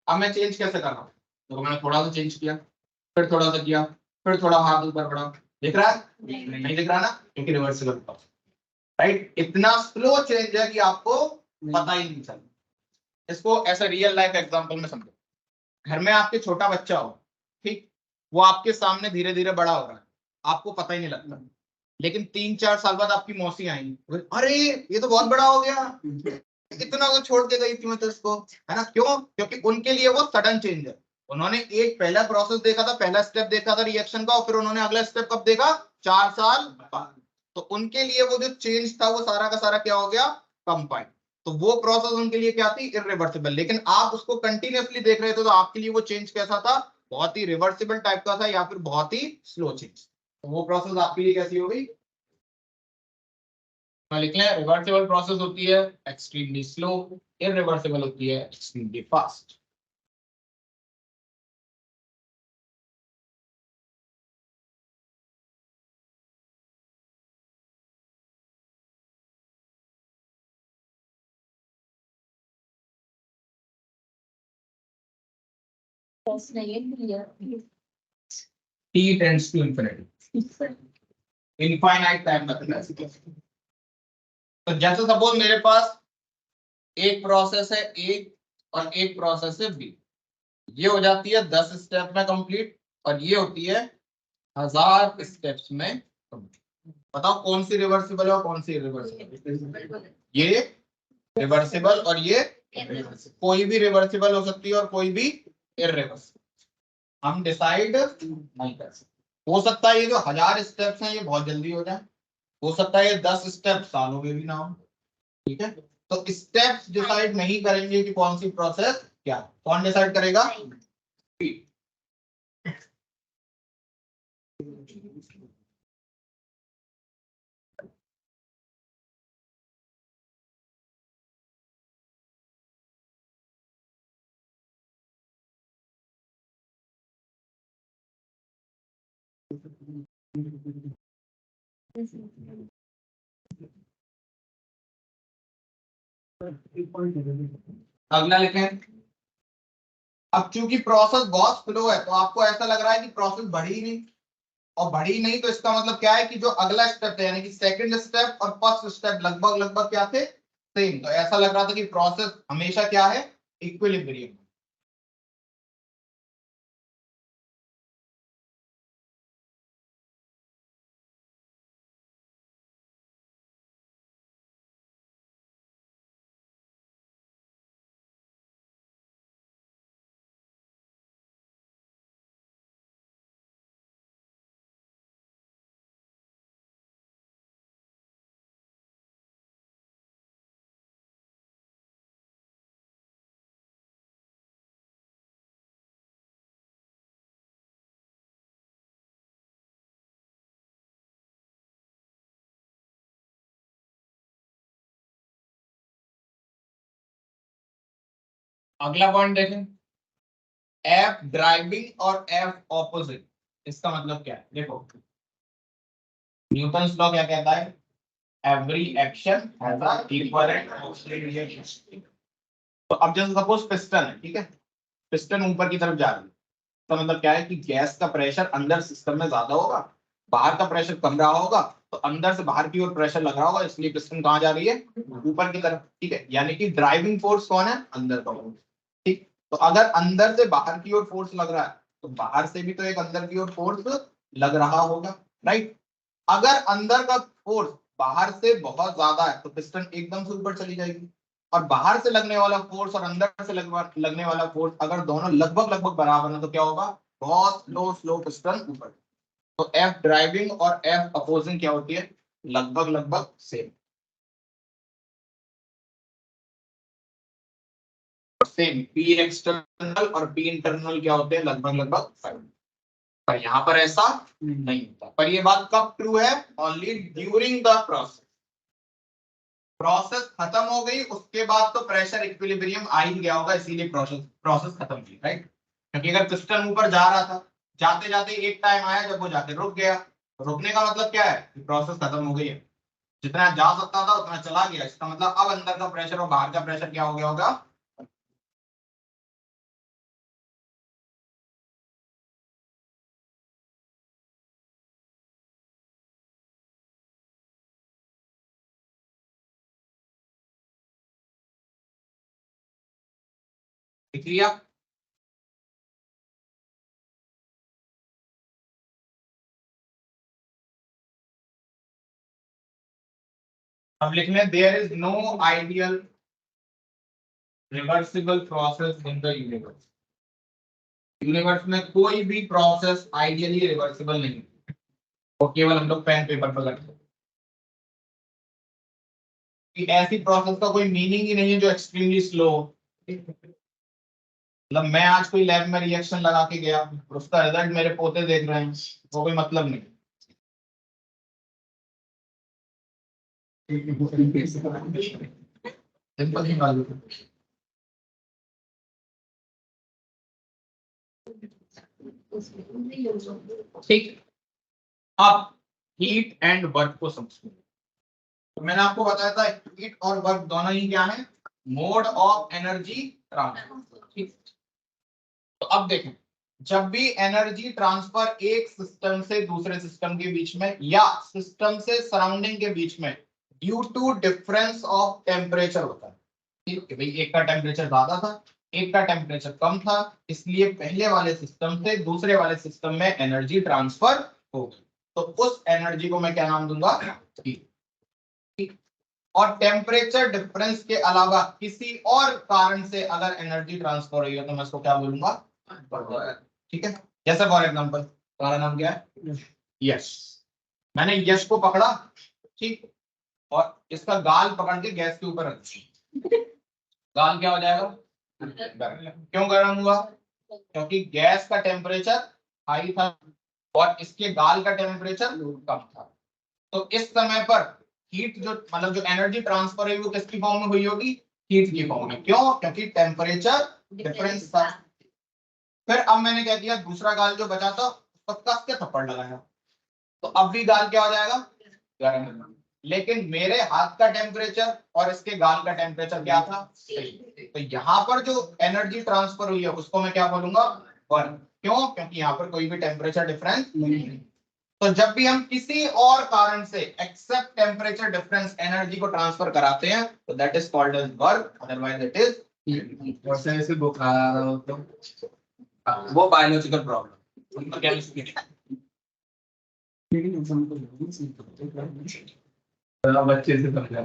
अब मैं चेंज कैसे कर रहा हूँ, तो मैंने थोड़ा सा चेंज किया, फिर थोड़ा सा किया, फिर थोड़ा हाथ ऊपर बढ़ा, दिख रहा है? नहीं दिख रहा ना, क्योंकि रिवर्सिबल प्रोसेस, राइट। इतना स्लो चेंज है कि आपको पता ही नहीं चलता। इसको ऐसा रियल लाइफ एग्जांपल में समझो। घर में आपके छोटा बच्चा हो, ठीक, वो आपके सामने धीरे धीरे बड़ा हो रहा है, आपको पता ही नहीं लगता, लेकिन 3-4 साल बाद आपकी मौसी आई, अरे ये तो बहुत बड़ा हो गया, इतना तो छोड़ के गई थी मैं तो इसको, है ना? क्यों? क्योंकि उनके लिए वो सडन चेंज है। उन्होंने एक पहला प्रोसेस देखा था, पहला स्टेप देखा था रिएक्शन का, और फिर उन्होंने अगला स्टेप कब देखा? 4 साल बाद। तो उनके लिए वो जो चेंज था वो सारा का सारा क्या हो गया? कंपाइंड। तो वो प्रोसेस उनके लिए क्या थी? इरिवर्सिबल। लेकिन आप उसको कंटिन्यूअसली देख रहे थे, तो आपके लिए वो चेंज कैसा था? बहुत ही रिवर्सिबल टाइप का था, या फिर बहुत ही स्लो चेंज। तो वो प्रोसेस आपके लिए कैसी हो गई? लिख लें, रिवर्सिबल प्रोसेस होती है एक्सट्रीमली स्लो, इरिवर्सिबल होती है extremely fast. T tends to infinity, infinite time तक। तो जैसे सपोज मेरे पास एक प्रोसेस है A और एक प्रोसेस है B, ये हो जाती है 10 स्टेप में कंप्लीट, और ये होती है 1000 स्टेप्स में कंप्लीट। बताओ कौन सी रिवर्सिबल है और कौन सी इरिवर्सिबल? ये रिवर्सिबल और ये इरिवर्सिबल। कोई भी रिवर्सिबल हो सकती है और कोई भी इरिवर्सिबल, हम डिसाइड नहीं कर सकते। हो सकता है ये जो 1000 स्टेप्स हैं ये बहुत जल्दी हो जाए, हो सकता है ये 10 स्टेप सालों में भी ना हो, ठीक है? तो स्टेप्स डिसाइड नहीं करेंगे कि कौन सी प्रोसेस क्या, कौन डिसाइड करेगा? अगला लिखें। अब चूंकि प्रोसेस बहुत स्लो है, तो आपको ऐसा लग रहा है कि प्रोसेस बढ़ी ही नहीं, और बढ़ी नहीं, तो इसका मतलब क्या है कि जो अगला स्टेप है, यानी कि सेकंड स्टेप और फर्स्ट स्टेप लगभग लगभग क्या थे? सेम। तो ऐसा लग रहा था कि प्रोसेस हमेशा क्या है? इक्विलिब्रियम। अगला पॉइंट देखें, एफ ड्राइविंग और एफ ऑपोजिट। इसका मतलब क्या है? देखो, न्यूटन्स लॉ क्या कहता है? Every action has a equal and opposite reaction. तो अब जैसे सपोज पिस्टन है, ठीक है, पिस्टन ऊपर की तरफ जा रही है, तो मतलब क्या है कि गैस का प्रेशर अंदर सिस्टम में ज्यादा होगा, बाहर का प्रेशर कम रहा होगा, तो अंदर से बाहर की ओर प्रेशर लग रहा होगा, इसलिए पिस्टन कहाँ जा रही है? ऊपर की तरफ, ठीक है। यानी कि ड्राइविंग फोर्स कौन है? अंदर का फोर्स, ठीक। तो अगर अंदर से बाहर की ओर फोर्स लग रहा है, तो बाहर से भी तो एक अंदर की ओर फोर्स लग रहा होगा, राइट। अगर अंदर का फोर्स बाहर से बहुत ज्यादा है, तो पिस्टन एकदम से ऊपर चली जाएगी, और बाहर से लगने वाला फोर्स और अंदर से लगने वाला फोर्स अगर दोनों लगभग लगभग बराबर है, तो क्या होगा? बहुत स्लो स्लो पिस्टन ऊपर। तो एफ ड्राइविंग और एफ अपोजिंग क्या होती है? लगभग लगभग सेम। सेम पी एक्सटर्नल और पी इंटरनल क्या होते हैं? लगभग लगभग 5। पर यहाँ पर ऐसा नहीं होता। पर ये बात कब ट्रू है? Only during the process. Process खत्म हो गई उसके बाद तो प्रेशर इक्विलिब्रियम आ ही गया होगा, इसीलिए प्रोसेस प्रोसेस खत्म हुई, राइट। क्योंकि अगर पिस्टन ऊपर जा रहा था, जाते जाते एक टाइम आया जब वो जाके रुक गया, रुकने का मतलब क्या है? कि प्रोसेस खत्म हो गई है। जितना जा सकता था उतना चला गया, इसका मतलब अब अंदर का प्रेशर और बाहर का प्रेशर क्या हो गया होगा? लिख लिया? अब लिखने there is no ideal reversible process in the universe. Universe में कोई भी प्रोसेस आइडियली रिवर्सिबल नहीं, वो केवल हम लोग पेन पेपर पर करते हैं। ऐसी प्रोसेस का कोई मीनिंग ही नहीं है जो एक्सट्रीमली स्लो। मतलब मैं आज कोई लैब में रिएक्शन लगा के गया और उसका रिजल्ट मेरे पोते देख रहे हैं, वो कोई मतलब नहीं। सिंपल सी बात है। ठीक, अब हीट एंड वर्क को समझो। तो मैंने आपको बताया था हीट और वर्क दोनों ही क्या है, मोड ऑफ एनर्जी ट्रांसफर। ठीक, तो अब देखें, जब भी एनर्जी ट्रांसफर एक सिस्टम से दूसरे सिस्टम के बीच में या सिस्टम से सराउंडिंग के बीच में due to difference of temperature होता है। ठीक है भाई, एक का टेम्परेचर ज्यादा था, एक का टेम्परेचर कम था, इसलिए पहले वाले सिस्टम से दूसरे वाले सिस्टम में एनर्जी ट्रांसफर होगी। तो उस एनर्जी को मैं क्या नाम दूंगा, हीट। और टेम्परेचर डिफरेंस के अलावा किसी और कारण से अगर एनर्जी ट्रांसफर हुई है तो मैं इसको क्या बोलूंगा, ठीक है। जैसे फॉर एग्जांपल तुम्हारा नाम क्या है, यश। मैंने यश को पकड़ा, ठीक, और इसका गाल पकड़ के गैस के ऊपर रख दिया, गाल क्या हो जाएगा, गर्म। क्यों गर्म हुआ, क्योंकि गैस का टेम्परेचर हाई था और इसके गाल का टेम्परेचर कम था। तो इस समय पर हीट जो मतलब जो एनर्जी ट्रांसफर हुई वो किसकी फॉर्म में हुई होगी, हीट की फॉर्म में। क्यों, क्योंकि टेम्परेचर डिफरेंस था। फिर अब मैंने क्या किया, दूसरा गाल जो बचा था उसको कस के थप्पड़ लगाया, तो अब भी गाल क्या हो जाएगा, गर्म। लेकिन मेरे हाथ का टेम्परेचर और इसके गाल का टेम्परेचर क्या था, सही। तो यहाँ पर जो एनर्जी ट्रांसफर हुई है उसको मैं क्या बोलूंगा, वर्क। क्यों, क्योंकि यहाँ पर कोई भी टेम्परेचर डिफरेंस नहीं है। तो जब भी हम किसी और कारण से एक्सेप्ट टेम्परेचर डिफरेंस एनर्जी को ट्रांसफर कराते हैं तो that is called as work, otherwise it is ऐसे बुखार हो तो वो बायोलॉजिकल प्रॉब्लम, उनको केमिस्ट्री बच्चे से समझा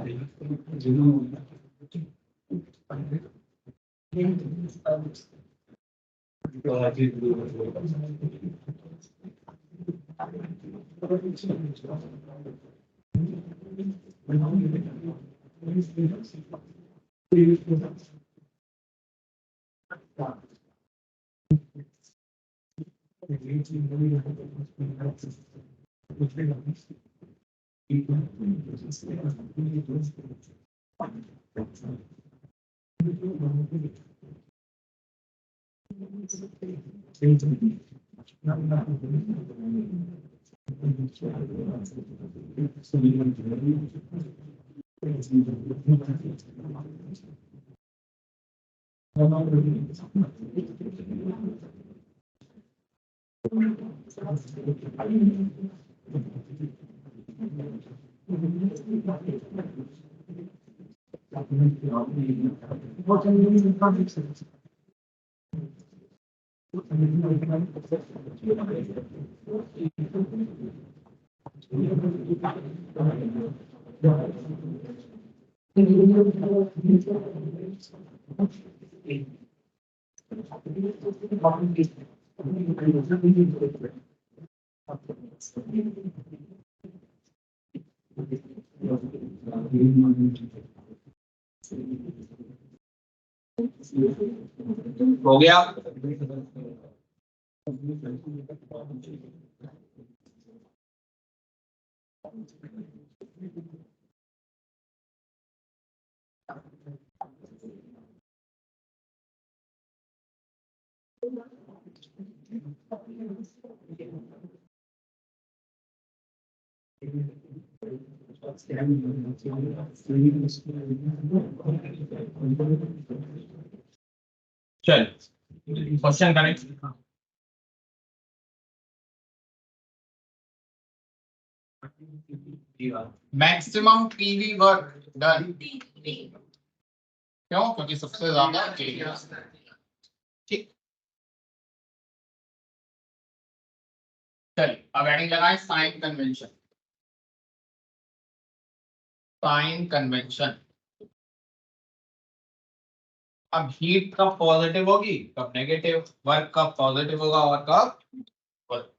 हो गया। चल क्वेश्चन करें। मैक्सिमम पीवी वर्क डन, क्यों, क्योंकि सबसे ज्यादा ठीक, चलिए अब हेडिंग लगाएं साइन कन्वेंशन। साइन कन्वेंशन, अब हीट कब पॉजिटिव होगी कब नेगेटिव, वर्क कब पॉजिटिव होगा और कब positive।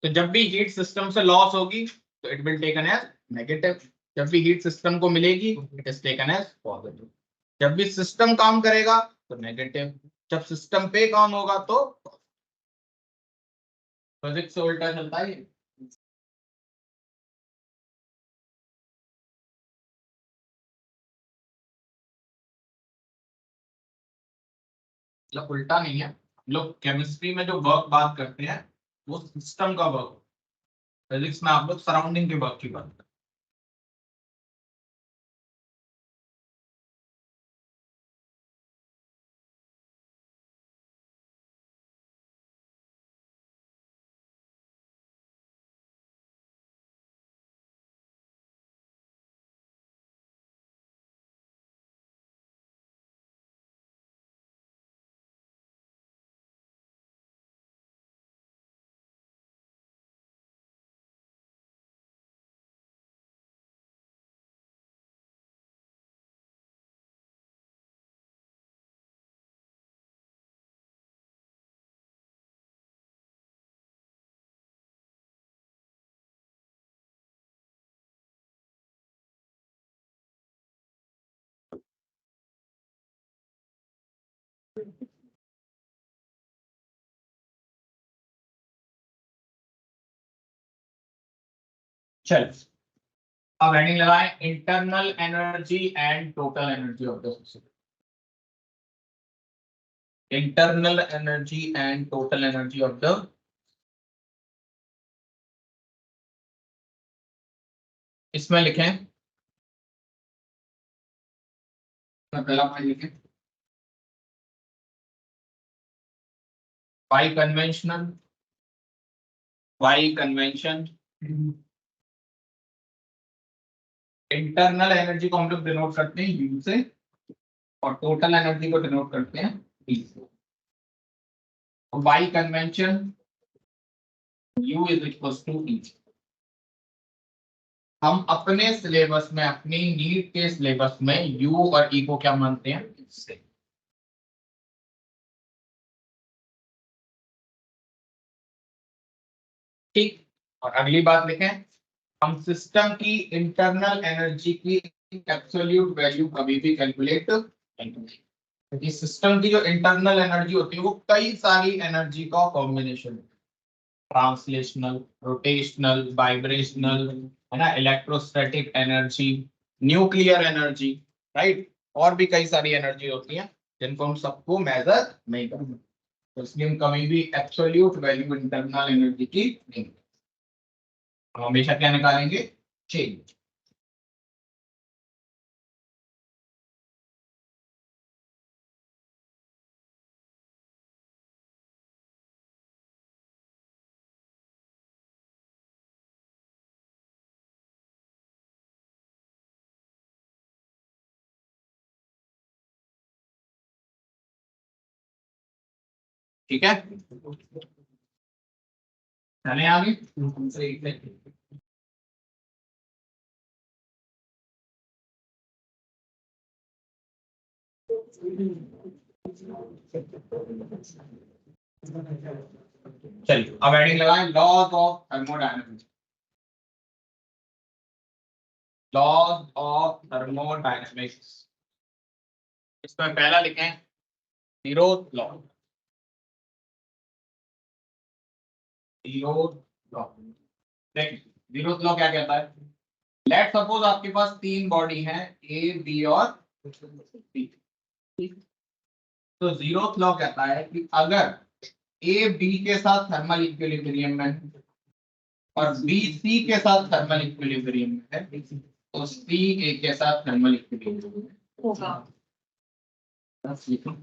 तो जब भी हीट सिस्टम से लॉस होगी तो it will taken as negative, जब भी हीट सिस्टम को मिलेगी it is taken as positive, जब भी सिस्टम काम करेगा तो नेगेटिव, जब सिस्टम पे काम होगा तो फिजिक्स से उल्टा चलता है ये। मतलब उल्टा नहीं है, हम लोग केमिस्ट्री में जो वर्क बात करते हैं वो सिस्टम का वर्क, फिजिक्स में आप लोग सराउंडिंग के वर्क की बात करते हैं। चल अब हेडिंग लगाएं internal energy and total energy of the system. Internal energy and total energy of the, इसमें लिखें, पहला पॉइंट लिखें by conventional, by convention internal energy को हम लोग डिनोट करते हैं यू से और टोटल एनर्जी को डिनोट करते हैं ई से। By convention U is equal to e. हम अपने सिलेबस में अपनी नीट के सिलेबस में U और E को क्या मानते हैं इससे। ठीक, और अगली बात लिखें, हम सिस्टम की इंटरनल एनर्जी की एब्सोल्यूट वैल्यू कभी भी कैलकुलेट नहीं करेंगे, क्योंकि सिस्टम की जो इंटरनल एनर्जी होती है वो कई सारी एनर्जी का कॉम्बिनेशन है, ट्रांसलेशनल, रोटेशनल, वाइब्रेशनल, है ना, electrostatic energy, nuclear energy, right, और भी कई सारी एनर्जी होती हैं जिनको हम सबको मेजर नहीं करते, तो इसलिए हम कभी भी एब्सोल्यूट वैल्यू इंटरनल एनर्जी की नहीं, हम हमेशा क्या निकालेंगे, चेंज। ठीक है, चले आगे। चलिए अब हेडिंग लगाएं laws of thermodynamics, laws of thermodynamics. इसमें पहला लिखें जीरोथ लॉ, जीरोथ लॉ। देखिए जीरोथ लॉ क्या कहता है, लेट सपोज आपके पास तीन बॉडी हैं ए बी और सी, तो जीरोथ लॉ कहता है कि अगर ए बी के साथ थर्मल इक्विलिब्रियम में है और बी सी के साथ थर्मल इक्विलिब्रियम में है तो सी ए के साथ थर्मल इक्विलिब्रियम में होगा। बस लिखो।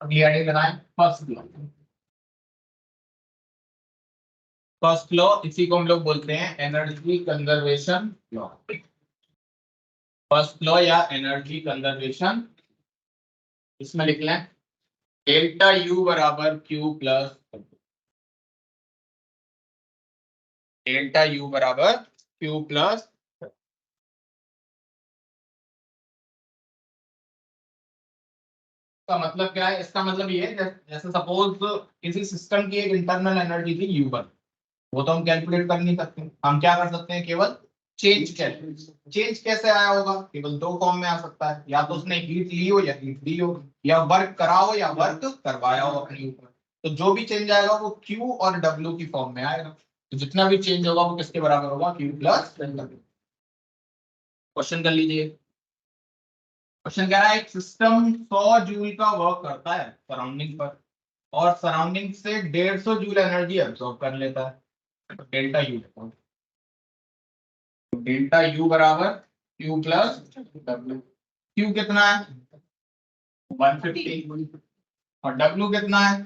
क्लियरिटी बनाए फर्स्ट लॉ इसी को हम लोग बोलते हैं energy conservation law. First law या एनर्जी कंजर्वेशन, इसमें लिख लें डेल्टा यू बराबर क्यू प्लस डेल्टा यू बराबर क्यू प्लस। का मतलब क्या है? इसका मतलब ये है जैसे सपोज किसी सिस्टम की एक इंटरनल एनर्जी थी U1, वो तो हम कैलकुलेट कर नहीं सकते। हम क्या कर सकते हैं? केवल चेंज कैलकुलेट। चेंज कैसे आया होगा? केवल दो फॉर्म में आ सकता है, या तो उसने हीट ली हो या हीट दी हो, या वर्क करा हो या वर्क करवाया हो अपने ऊपर। तो जो भी चेंज आएगा वो Q और W की फॉर्म में आएगा। तो जितना भी चेंज होगा वो किसके बराबर होगा? Q plus W। क्वेश्चन कर लीजिए। क्वेश्चन कह रहा है एक सिस्टम 100 जूल का वर्क करता है सराउंडिंग पर, और सराउंडिंग से 150 जूल एनर्जी एब्सॉर्ब कर लेता है। डेल्टा यू, डेल्टा यू बराबर क्यू प्लस डब्ल्यू। क्यू कितना है? 150। और डब्ल्यू कितना है?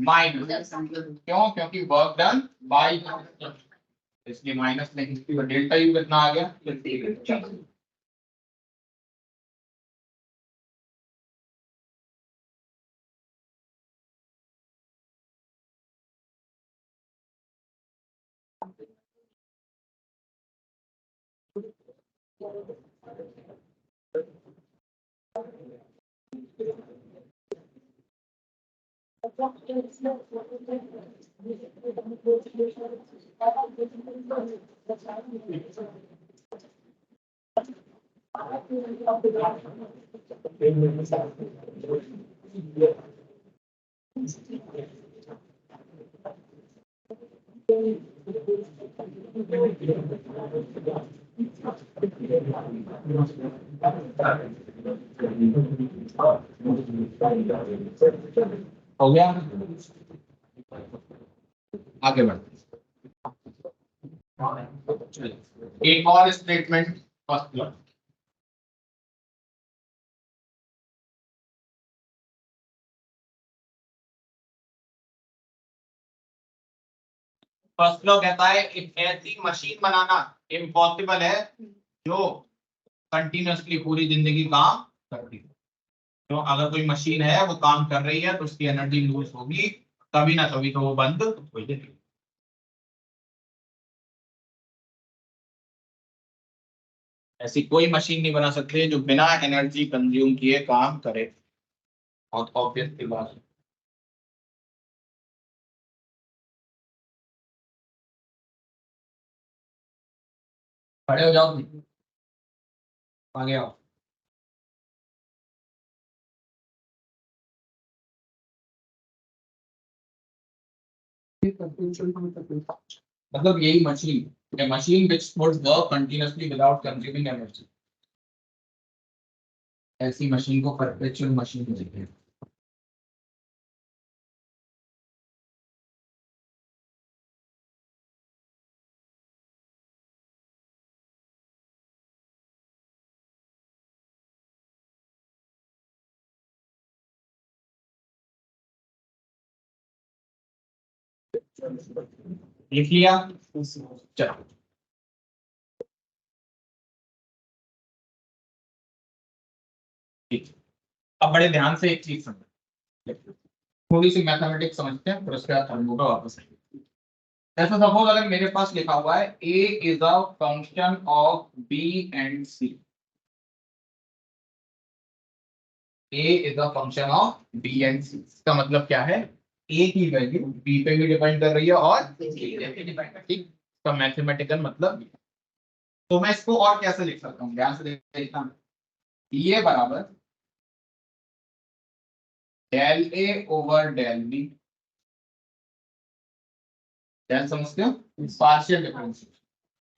माइनस। क्यों? क्योंकि वर्क डन बाई, इसलिए माइनस नहीं। तो डेल्टा यू कितना आ गया? 50। हो गया, आगे बढ़ते हैं। एक और statement first law. First law कहता है एक ऐसी मशीन बनाना इम्पॉसिबल है जो कंटिन्यूअसली पूरी जिंदगी काम करती है। तो अगर कोई मशीन है वो काम कर रही है तो उसकी एनर्जी लूज होगी, कभी ना कभी तो वो बंद हो जाएगी। ऐसी कोई मशीन नहीं बना सकते जो बिना एनर्जी कंज्यूम किए काम करे। बहुत ऑब्वियस की बात है। खड़े हो जाओ, आगे आओ। मतलब यही machine, a machine which would work continuously without consuming energy, ऐसी मशीन को परपेचुअल मशीन कहते हैं। लिख लिया? चलो ठीक। अब बड़े ध्यान से एक चीज समझ, थोड़ी सी मैथमेटिक्स समझते हैं फिर उसके बाद हम लोग वापस आएंगे। ऐसा सपोज अगर मेरे पास लिखा हुआ है A is a function of B and C, A is a function of B and C, इसका मतलब क्या है? ए की वैल्यू बी पे भी डिपेंड कर रही है और सी पे भी डिपेंड कर रही है। इसका मैथमेटिकल मतलब ये। तो मैं इसको और कैसे लिख सकता हूँ? ध्यान से देखता हूँ। ये बराबर del A over del B, del समझते हो? Partial differentiation.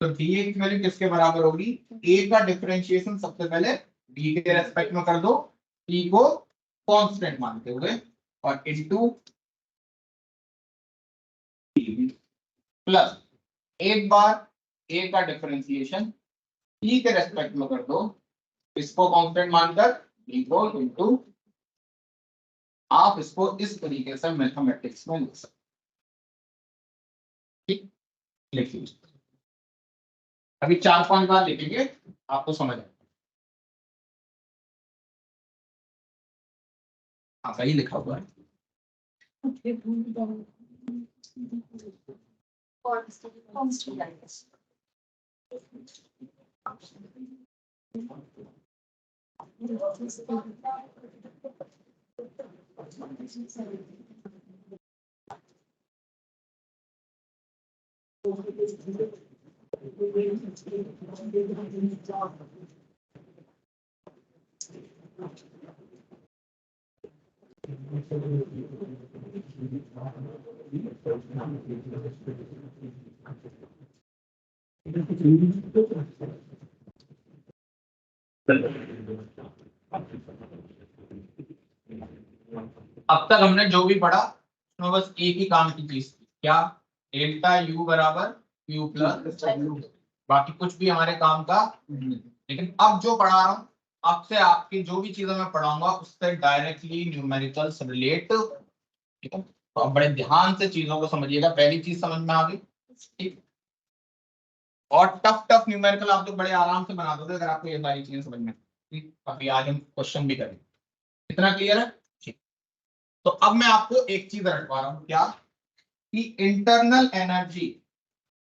तो डी ए की वैल्यू किसके बराबर होगी? ए का डिफरेंशिएशन सबसे पहले बी के रेस्पेक्ट में कर दो, ई को कांस्टेंट मानते हुए, और इनटू प्लस एक बार ए का डिफरेंशिएशन ई के रेस्पेक्ट में कर दो, इसको कांस्टेंट मानकर बी को इनटू आप इसको इस तरीके से मैथमेटिक्स में लिख सकते हैं। ठीक, लिखिए। अभी 4-5 बार लिखेंगे, आपको समझ आएगा। हाँ सही लिखा हुआ है। अब तक हमने जो भी पढ़ा उसमें बस एक ही काम की चीज थी, क्या? डेल्टा यू बराबर क्यू प्लस, बाकी कुछ भी हमारे काम का नहीं। लेकिन अब जो पढ़ा रहा हूँ आपसे, आपकी जो भी चीजें मैं पढ़ाऊंगा उससे डायरेक्टली न्यूमेरिकल्स रिलेट। ठीक है, तो आप बड़े ध्यान से चीजों को समझिएगा। पहली चीज समझ में आ गई? ठीक। और टफ टफ न्यूमेरिकल आप लोग बड़े आराम से बना दोगे अगर आपको ये सारी चीजें समझ में। ठीक, अभी आज हम क्वेश्चन भी करेंगे। इतना क्लियर है? ठीक। तो अब मैं आपको एक चीज रटवा रहा हूं, क्या? कि internal energy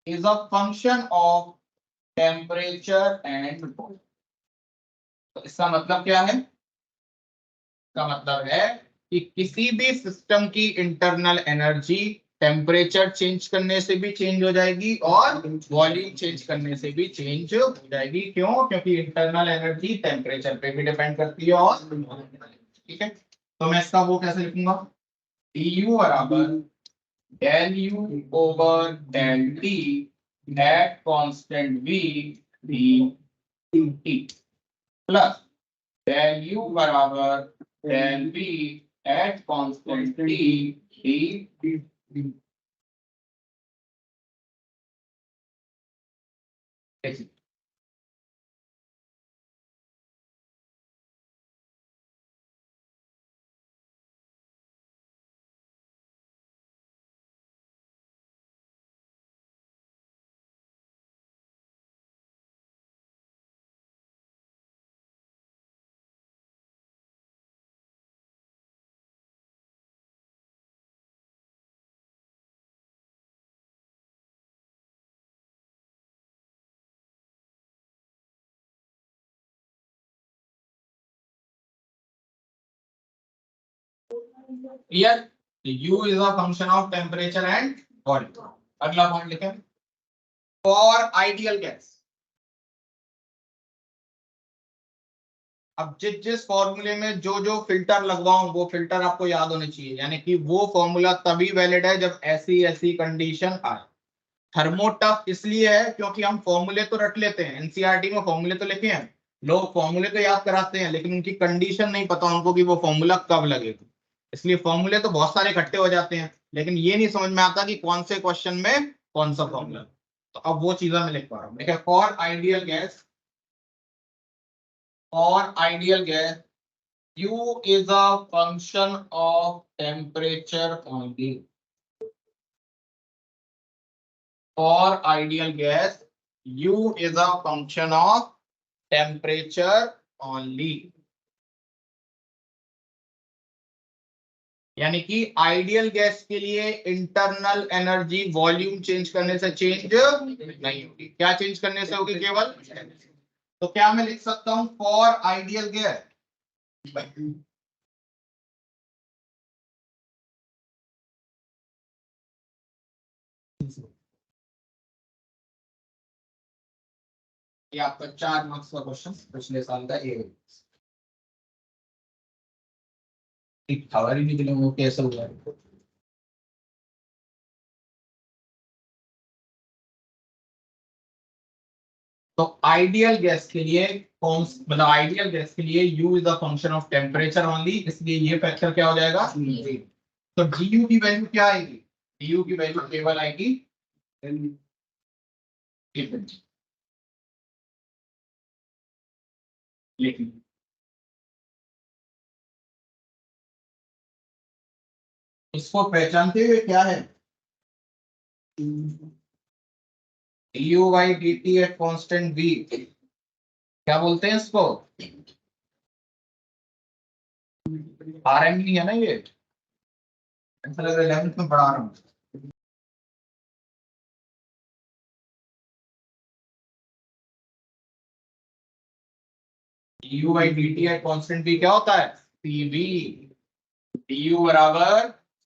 is a function of temperature and. तो इसका मतलब क्या है? इसका मतलब है कि किसी भी सिस्टम की इंटरनल एनर्जी टेम्परेचर चेंज करने से भी चेंज हो जाएगी और वॉल्यूम चेंज करने से भी चेंज हो जाएगी। क्यों? क्योंकि इंटरनल एनर्जी टेम्परेचर पे भी डिपेंड करती है। और ठीक है, तो मैं इसका वो कैसे लिखूंगा? du बराबर del u over del t at constant v dt plus del u बराबर del v at constant t dt। Clear? u is a function of temperature and volume. अगला पॉइंट लिखें, फॉर आइडियल गैस। अब जिस जिस फॉर्मूले में जो जो फिल्टर लगवाऊं वो फिल्टर आपको याद होने चाहिए, यानी कि वो फॉर्मूला तभी वैलिड है जब ऐसी ऐसी कंडीशन आए। थर्मोटफ इसलिए है क्योंकि हम फॉर्मूले तो रट लेते हैं, एनसीईआरटी में फॉर्मूले तो लिखे हैं, लोग फॉर्मूले तो याद कराते हैं, लेकिन उनकी कंडीशन नहीं पता उनको कि वो फॉर्मूला कब लगेगा। इसलिए फॉर्मूले तो बहुत सारे इकट्ठे हो जाते हैं, लेकिन ये नहीं समझ में आता कि कौन से क्वेश्चन में कौन सा फॉर्मूला। तो अब वो चीजें मैं लिख पा रहा हूँ। देखिए, फॉर आइडियल गैस, और ideal gas u is a function of temperature only. For ideal gas, u is a function of temperature only. यानी कि आइडियल गैस के लिए इंटरनल एनर्जी वॉल्यूम चेंज करने से चेंज नहीं होगी। क्या चेंज करने से होगी? केवल। तो क्या मैं लिख सकता हूं फॉर आइडियल गैस, ये आपका 4 मार्क्स का क्वेश्चन पिछले साल का ये खबर ही निकले वो कैसे हुआ। तो आइडियल गैस के लिए कौन, मतलब आइडियल गैस के लिए u is a function of temperature only, इसलिए ये फैक्टर क्या हो जाएगा? तो du की वैल्यू क्या आएगी? du की वैल्यू केवल आएगी, लेकिन इसको पहचानते हुए क्या है du by dt eight constant v, क्या बोलते हैं इसको? आरएम नहीं है ना ये, ऐसा लग रहा है 11th में पढ़ा रहा हूँ। du by dt eight constant v क्या होता है? cv, du बराबर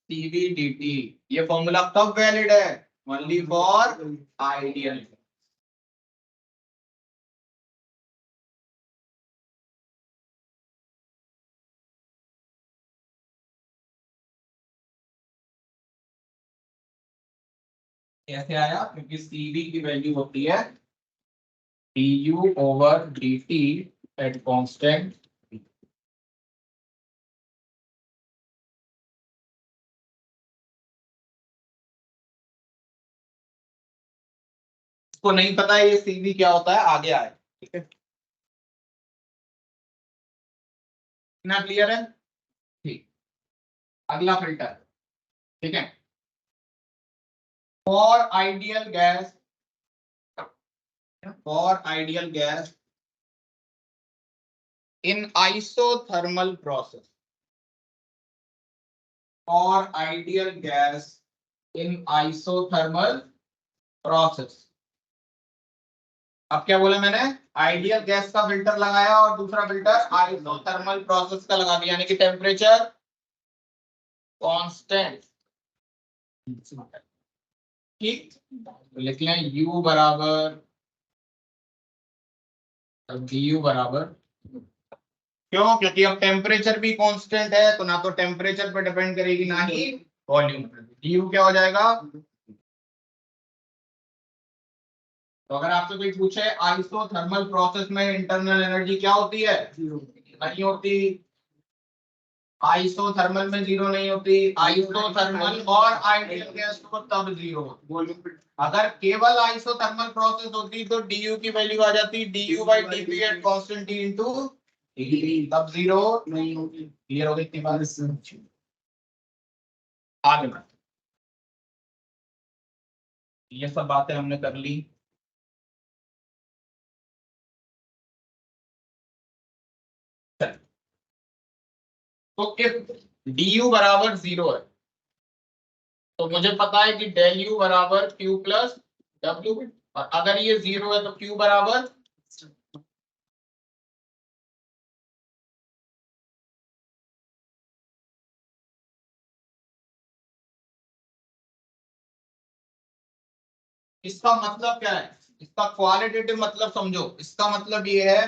cv dt। ये फॉर्मूला कब वैलिड है? Only for ideal. कैसे आया? क्योंकि cv की वैल्यू होती है du over dt at constant. इसको नहीं पता है ये cv क्या होता है, आगे आए। ठीक है, इतना क्लियर है? ठीक, अगला फिल्टर। ठीक है, for ideal gas, for ideal gas in isothermal process, for ideal gas in isothermal process. अब क्या बोला मैंने? आइडियल गैस का फिल्टर लगाया और दूसरा फिल्टर आइसोथर्मल प्रोसेस का लगा दिया, यानी कि टेम्परेचर कांस्टेंट। ठीक, तो लिख लें u बराबर du बराबर, क्यों? क्योंकि अब टेम्परेचर भी कांस्टेंट है, तो ना तो टेम्परेचर पर डिपेंड करेगी ना ही वॉल्यूम पर। du क्या हो जाएगा? तो अगर आपसे कोई पूछे आइसोथर्मल प्रोसेस में इंटरनल एनर्जी क्या होती है? नहीं होती। आइसोथर्मल में जीरो नहीं होती। आइसोथर्मल और आइडियल गैस को तब जीरो होती। अगर केवल आइसोथर्मल प्रोसेस होती तो du की वैल्यू आ जाती du by dp eight constant t into dt, तब जीरो नहीं होगी। क्लियर हो गई इतनी बात? आगे बढ़ते, ये सब बातें हमने कर ली। तो इफ du बराबर जीरो है तो मुझे पता है कि डेल u बराबर q प्लस डब्ल्यू, और अगर ये जीरो है तो q बराबर, इसका मतलब क्या है? इसका क्वालिटेटिव मतलब समझो। इसका मतलब ये है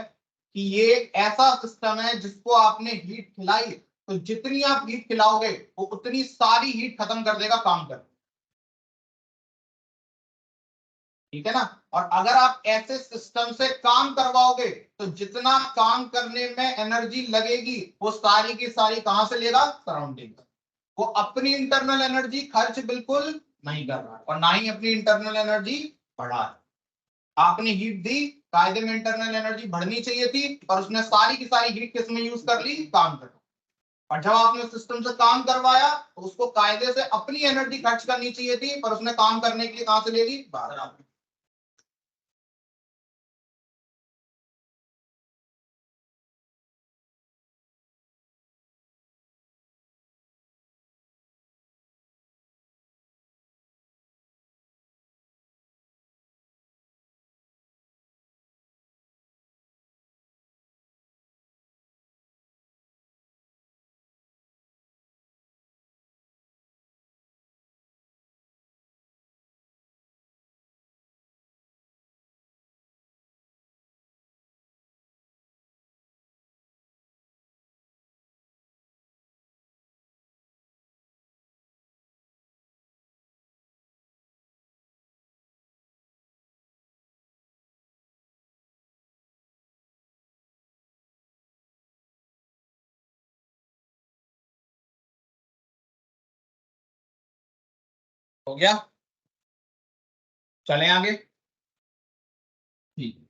कि ये एक ऐसा सिस्टम है जिसको आपने हीट खिलाई तो जितनी आप हीट खिलाओगे वो उतनी सारी हीट खत्म कर देगा काम कर। ठीक है ना? और अगर आप ऐसे सिस्टम से काम करवाओगे तो जितना काम करने में एनर्जी लगेगी वो सारी की सारी कहां से लेगा? सराउंडिंग। वो अपनी इंटरनल एनर्जी खर्च बिल्कुल नहीं कर रहा है और ना ही अपनी इंटरनल एनर्जी बढ़ा है। आपने हीट दी, कायदे में इंटरनल एनर्जी बढ़नी चाहिए थी और उसने सारी की सारी हीट किसमें यूज कर ली? काम कर। और जब आपने सिस्टम से काम करवाया तो उसको कायदे से अपनी एनर्जी खर्च करनी चाहिए थी पर उसने काम करने के लिए कहां से ले ली? बाहर। हो गया? चलें आगे। ठीक,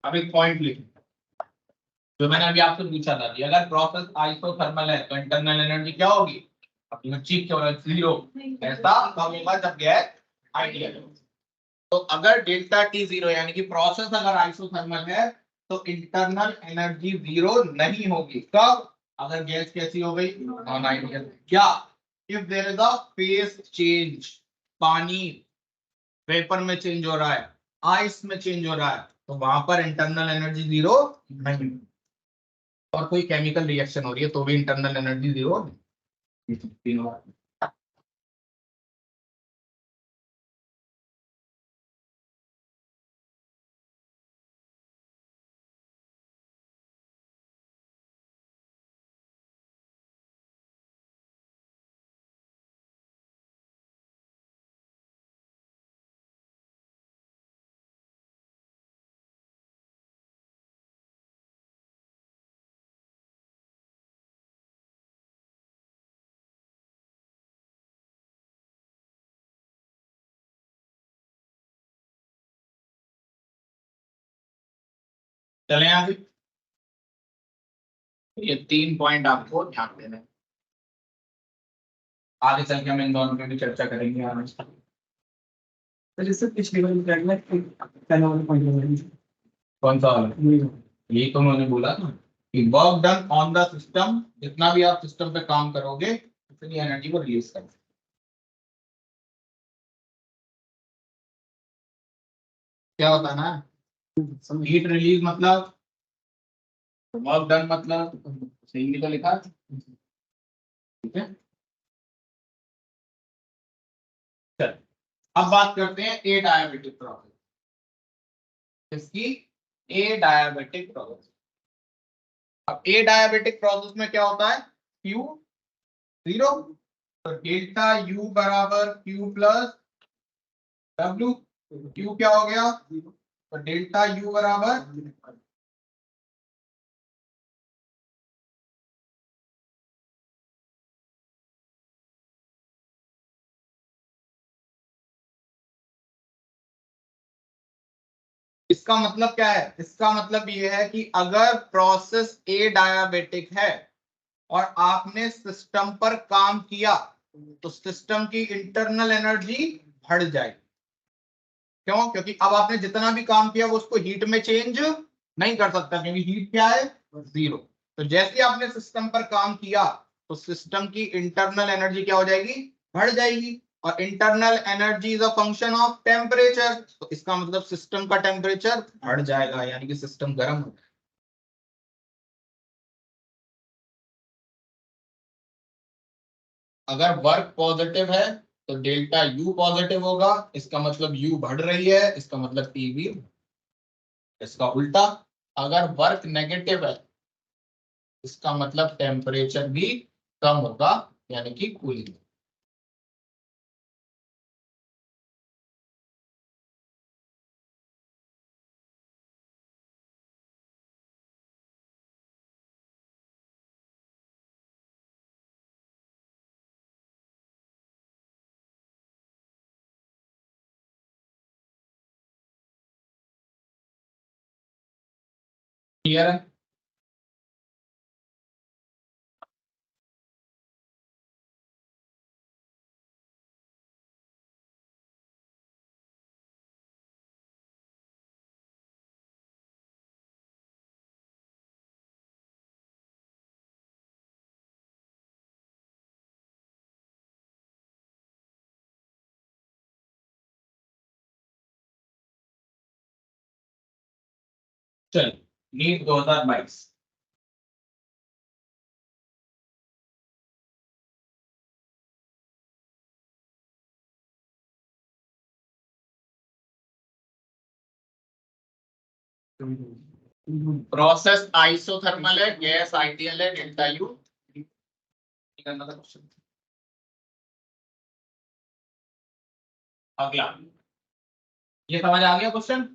अब एक पॉइंट लिखें। जो मैंने अभी आपसे पूछा था कि अगर प्रोसेस आइसोथर्मल है तो इंटरनल एनर्जी क्या होगी, अपनी चीख क्यों जीरो, ऐसा कब होगा जब गैस आइडियल है। तो अगर डेल्टा टी जीरो यानी कि प्रोसेस अगर आइसोथर्मल है तो इंटरनल एनर्जी जीरो नहीं होगी। कब, अगर गैस कैसी हो गई, नॉन आइडियल। क्या, if there is a phase change, पानी वेपर में चेंज हो रहा है, आइस में चेंज हो रहा है, तो वहां पर इंटरनल एनर्जी जीरो नहीं। और कोई केमिकल रिएक्शन हो रही है तो भी इंटरनल एनर्जी जीरो नहीं। चले आगे, ये 3 पॉइंट आपको ध्यान देना है। आगे चल के हम इन दोनों पे भी चर्चा करेंगे आराम से। तो जैसे पिछली बार पहला वाला पॉइंट लगाएंगे। कौन सा वाला, यही तो मैंने बोला था कि work done on the system, जितना भी आप सिस्टम पे काम करोगे उतनी एनर्जी को रिलीज करोगे। क्या होता है ना, हीट रिलीज मतलब, वर्क डन मतलब, सही भी तो लिखा है, ठीक है। चल अब बात करते हैं ए डायबिटिक प्रोसेस, इसकी ए डायबिटिक प्रोसेस। अब ए डायबिटिक प्रोसेस में क्या होता है, क्यू जीरो, तो डेल्टा यू बराबर क्यू प्लस डब्ल्यू। क्यू क्या हो गया, तो डेल्टा यू बराबर, इसका मतलब क्या है, इसका मतलब ये है कि अगर प्रोसेस ए डायबिटिक है और आपने सिस्टम पर काम किया तो सिस्टम की इंटरनल एनर्जी बढ़ जाएगी। क्यों, क्योंकि अब आपने जितना भी काम किया वो उसको हीट में चेंज नहीं कर सकता, क्योंकि हीट क्या है, जीरो। तो जैसे ही आपने सिस्टम पर काम किया तो सिस्टम की इंटरनल एनर्जी क्या हो जाएगी, बढ़ जाएगी। और internal energy is a function of temperature, तो इसका मतलब सिस्टम का टेम्परेचर बढ़ जाएगा, यानी कि सिस्टम गर्म हो। अगर वर्क पॉजिटिव है तो डेल्टा यू पॉजिटिव होगा, इसका मतलब यू बढ़ रही है, इसका मतलब टी भी। इसका उल्टा, अगर वर्क नेगेटिव है इसका मतलब टेम्परेचर भी कम होगा, यानी कि कूलिंग। क्लियर है, चल नीट 2022। प्रोसेस आइसोथर्मल है, गैस आइडियल है, डेल्टा यू करना था क्वेश्चन। अगला, ये समझ आ गया क्वेश्चन।